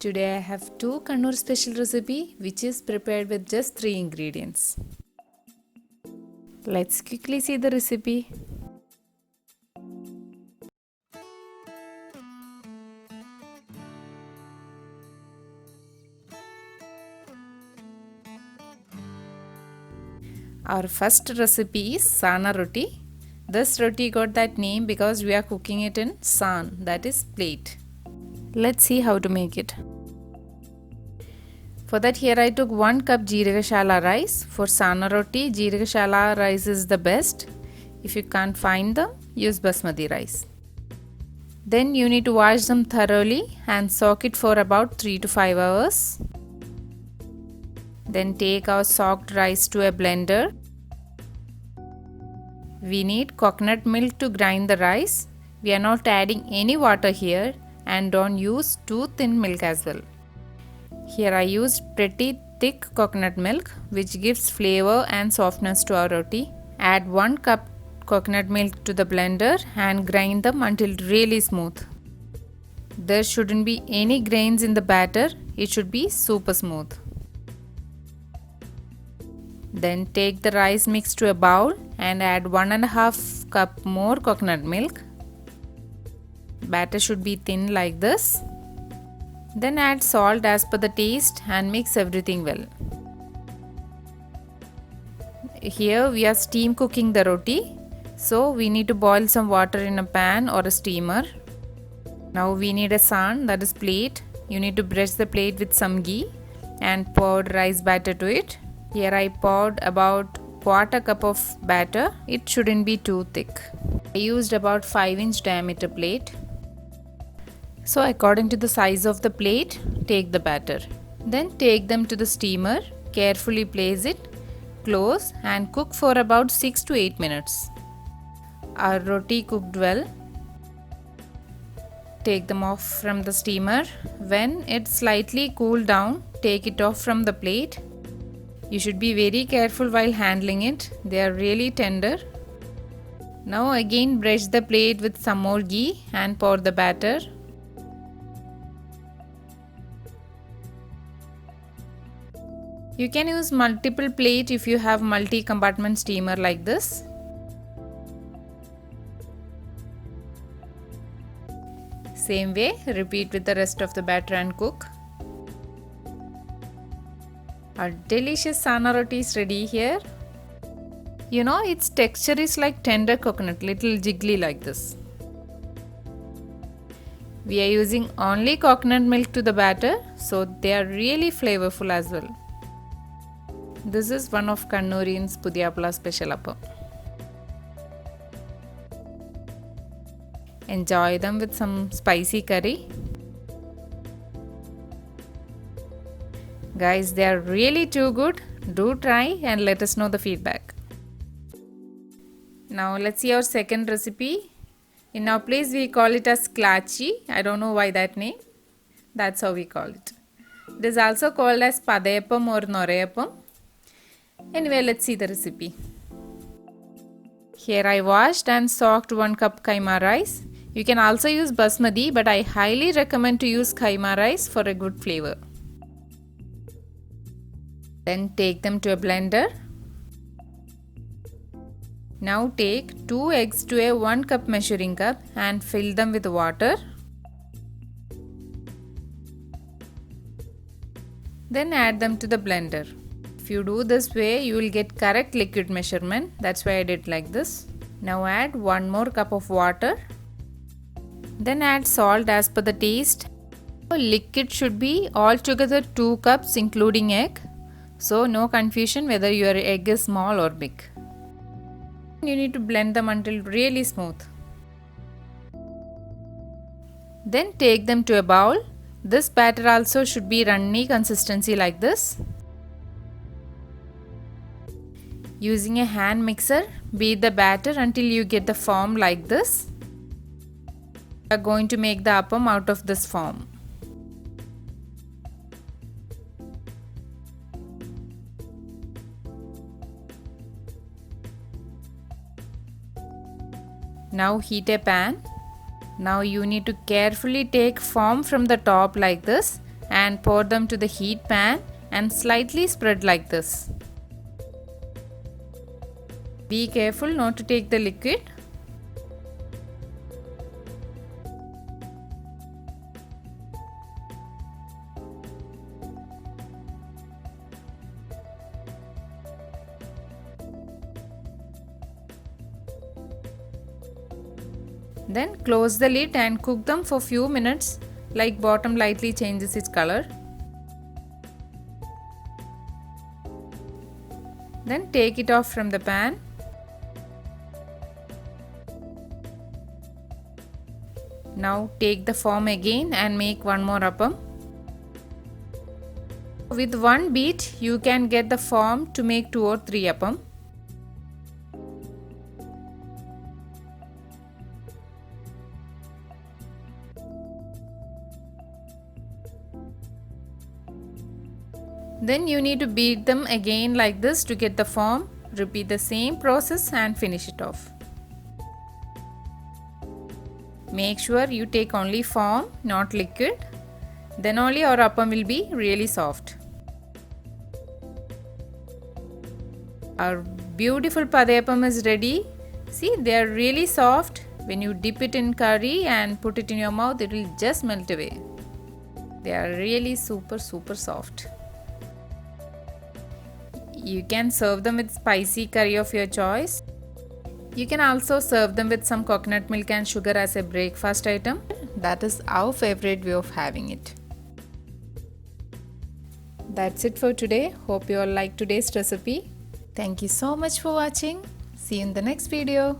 Today I have two Kannur special recipe which is prepared with just 3 ingredients. Let's quickly see the recipe. Our first recipe is Sana roti. This roti got that name because we are cooking it in san, that is plate. Let's see how to make it. For that, here I took 1 cup Jeeragashala rice. For Sana roti, Jeeragashala rice is the best. If you can't find them, use basmati rice. Then you need to wash them thoroughly and soak it for about 3 to 5 hours. Then take our soaked rice to a blender. We need coconut milk to grind the rice. We are not adding any water here and don't use too thin milk as well. Here I used pretty thick coconut milk which gives flavor and softness to our roti. Add 1 cup coconut milk to the blender and grind them until really smooth. There shouldn't be any grains in the batter, it should be super smooth. Then take the rice mix to a bowl and add 1.5 cup more coconut milk. Batter should be thin like this. Then add salt as per the taste and mix everything well. Here we are steam cooking the roti, so we need to boil some water in a pan or a steamer. Now we need a san, that is plate. You need to brush the plate with some ghee and pour rice batter to it. Here I poured about 1/4 cup of batter. It shouldn't be too thick. I used about 5-inch diameter plate. So according to the size of the plate, take the batter. Then take them to the steamer, carefully place it, close and cook for about 6 to 8 minutes. Our roti cooked well. Take them off from the steamer. When it slightly cooled down, take it off from the plate. You should be very careful while handling it. They are really tender. Now again brush the plate with some more ghee and pour the batter. You can use multiple plate if you have multi-compartment steamer like this. Same way, repeat with the rest of the batter and cook. Our delicious Sana roti is ready here. You know, its texture is like tender coconut, little jiggly like this. We are using only coconut milk to the batter, so they are really flavorful as well. This is one of Kannurians Pudiyapala special appam. Enjoy them with some spicy curry. Guys, they are really too good. Do try and let us know the feedback. Now let's see our second recipe. In our place we call it as klachi. I don't know why that name. That's how we call it. It is also called as padayapam or norayapam. Anyway, let's see the recipe. Here I washed and soaked 1 cup kaima rice. You can also use basmati, but I highly recommend to use kaima rice for a good flavor. Then take them to a blender. Now take 2 eggs to a 1 cup measuring cup and fill them with water. Then add them to the blender. If you do this way, you will get correct liquid measurement. That's why I did like this. Now add 1 more cup of water. Then add salt as per the taste. Liquid should be altogether 2 cups including egg. So no confusion whether your egg is small or big. You need to blend them until really smooth. Then take them to a bowl. This batter also should be runny consistency like this. Using a hand mixer, beat the batter until you get the form like this. We are going to make the appam out of this form. Now heat a pan. Now you need to carefully take form from the top like this and pour them to the heat pan and slightly spread like this. Be careful not to take the liquid. Then close the lid and cook them for few minutes, like bottom lightly changes its color. Then take it off from the pan. Now take the form again and make one more appam. With one beat you can get the form to make 2 or 3 appam. Then you need to beat them again like this to get the form. Repeat the same process and finish it off. Make sure you take only form, not liquid. Then only our appam will be really soft. Our beautiful padayappam is ready. See, they are really soft. When you dip it in curry and put it in your mouth, it will just melt away. They are really super soft. You can serve them with spicy curry of your choice. You can also serve them with some coconut milk and sugar as a breakfast item. That is our favorite way of having it. That's it for today. Hope you all liked today's recipe. Thank you so much for watching. See you in the next video.